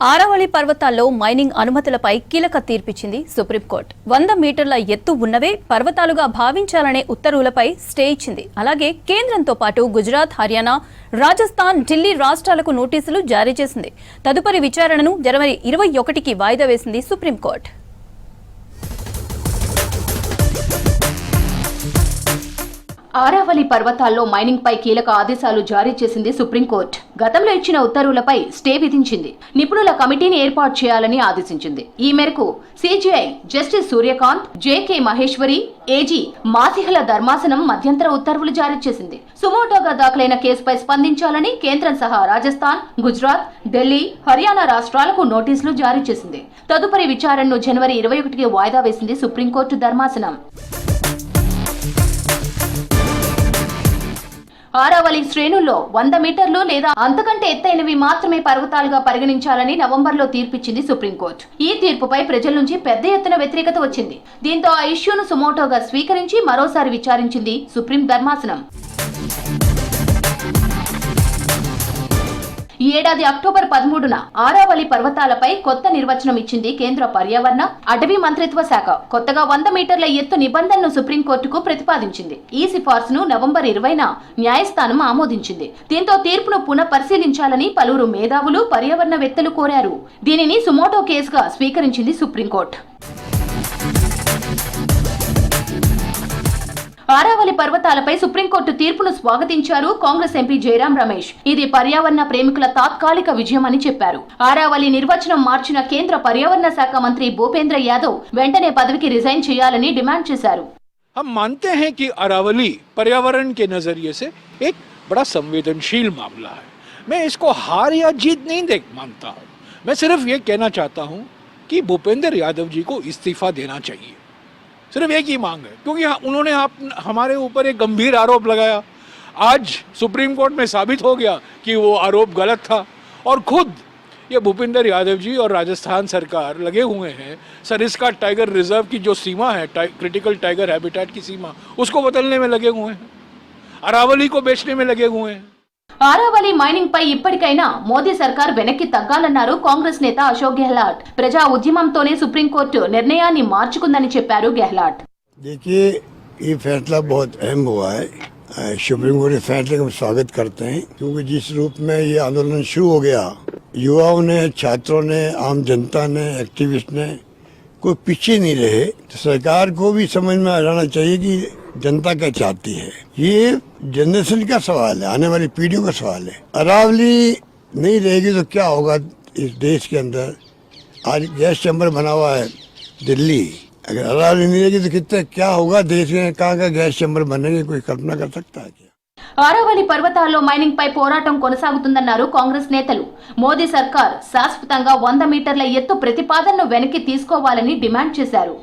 ఆరావళి పర్వతాల్లో మైనింగ్ అనుమతులపై కీలక తీర్పిచ్చింది సుప్రీంకోర్టు. 100 మీటర్ల ఎత్తు ఉన్నవే పర్వతాలుగా భావించాలనే ఉత్తర్వులపై స్టే ఇచ్చింది. అలాగే కేంద్రంతో పాటు గుజరాత్, హర్యానా, రాజస్థాన్, ఢిల్లీ రాష్ట్రాలకు నోటీసులు జారీ చేసింది. తదుపరి విచారణను జనవరి 21కి వాయిదా వేసింది సుప్రీంకోర్టు. ఆరావళి పర్వతాల్లో మైనింగ్ పై కీలక ఆదేశాలు జారీ చేసింది సుప్రీంకోర్టు. గతంలో ఇచ్చిన ఉత్తర్వులపై స్టే విధించింది. నిపుణుల కమిటీని ఏర్పాటు చేయాలని ఆదేశించింది. ఈ మేరకు CJI justice Suryakant, JK Maheshwari, AG మాసిహల ధర్మాసనం మధ్యంతర ఉత్తర్వులు జారీ చేసింది. సుమోటోగా దాఖలైన కేసుపై స్పందించాలని కేంద్రం సహా రాజస్థాన్, గుజరాత్, ఢిల్లీ, హర్యానా రాష్ట్రాలకు నోటీసులు జారీ చేసింది. తదుపరి విచారణను జనవరి 21కి వాయిదా వేసింది సుప్రీంకోర్టు ధర్మాసనం. ఆరావళి శ్రేణుల్లో 100 మీటర్లు లేదా అంతకంటే ఎత్తైనవి మాత్రమే పర్వతాలుగా పరిగణించాలని నవంబర్లో తీర్పిచ్చింది సుప్రీంకోర్టు. ఈ తీర్పుపై ప్రజల నుంచి పెద్ద ఎత్తున వ్యతిరేకత వచ్చింది. దీంతో ఆ ఇష్యూను సుమోటోగా స్వీకరించి మరోసారి విచారించింది సుప్రీం ధర్మాసనం. ఈ ఏడాది అక్టోబర్ 13న ఆరావళి పర్వతాలపై కొత్త నిర్వచనం ఇచ్చింది కేంద్ర పర్యావరణ, అటవీ మంత్రిత్వ శాఖ. కొత్తగా 100 మీటర్ల ఎత్తు నిబంధనను సుప్రీంకోర్టుకు ప్రతిపాదించింది. ఈ సిఫార్సును నవంబర్ 20న న్యాయస్థానం ఆమోదించింది. దీంతో తీర్పును పునఃపరిశీలించాలని పలువురు మేధావులు, పర్యావరణవేత్తలు కోరారు. దీనిని సుమోటో కేసుగా స్వీకరించింది సుప్రీంకోర్టు. ఆరావళి పర్వతాలపై సుప్రీంకోర్టు తీర్పును స్వాగతించారు కాంగ్రెస్ ఎంపీ జయరాం రమేష్. ఇది పర్యావరణ ప్రేమికుల తాత్కాలిక విజయమని చెప్పారు. ఆరావళి నిర్వచనం మార్చిన కేంద్ర పర్యావరణ శాఖ మంత్రి భూపేంద్ర యాదవ్ వెంటనే పదవికి రిజైన్ చేయాలని డిమాండ్ చేశారు. हम मानते हैं कि अरावली पर्यावरण के नजरिए से एक बड़ा संवेदनशील मामला है. मैं इसको हार या जीत नहीं मानता हूँ. मैं सिर्फ ये कहना चाहता हूँ कि भूपेंद्र यादव जी को इस्तीफा देना चाहिए. सिर्फ एक ही मांग है, क्योंकि उन्होंने हमारे ऊपर एक गंभीर आरोप लगाया. आज सुप्रीम कोर्ट में साबित हो गया कि वो आरोप गलत था और खुद ये भूपेंद्र यादव जी और राजस्थान सरकार लगे हुए हैं सरिस्का टाइगर रिजर्व की जो सीमा है, क्रिटिकल टाइगर हैबिटेट की सीमा, उसको बदलने में लगे हुए हैं. अरावली को बेचने में लगे हुए हैं. ఆరావళి మైనింగ్ పై ఇప్పటికైనా మోదీ సర్కార్ వెనక్కి తగ్గాలన్నారు కాంగ్రెస్ నేత అశోక్ గెహ్లాట్. ప్రజా ఉద్యమంతోనే సుప్రీంకోర్టు నిర్ణయాన్ని మార్చుకుందని చెప్పారు గెహ్లాట్. देखिए, ये फैसला बहुत अहम हुआ है. सुप्रीम कोर्ट के फैसले का स्वागत करते हैं, क्योंकि जिस रूप में ये आंदोलन शुरू हो गया, युवाओं ने, छात्रों ने, आम जनता ने, एक्टिविस्ट ने कोई पीछे नहीं रहे. तो सरकार को भी समझ में आ जाना चाहिए कि जनता क्या चाहती है. ये जनरेशन का सवाल है, आने वाली पीढ़ियों का सवाल है. अरावली नहीं रहेगी तो क्या होगा इस देश के अंदर. आज गैस चैम्बर बना हुआ है दिल्ली, अगर अरावली नहीं रहेगी तो कितना क्या होगा देश में. कहाँ का गैस चैम्बर बनेगी, कोई कल्पना कर सकता है क्या? ఆరావళి పర్వతాల్లో మైనింగ్ పై పోరాటం కొనసాగుతుందన్నారు కాంగ్రెస్ నేతలు. మోదీ సర్కార్ శాశ్వతంగా 100 మీటర్ల ఎత్తు ప్రతిపాదనను వెనక్కి తీసుకోవాలని డిమాండ్ చేశారు.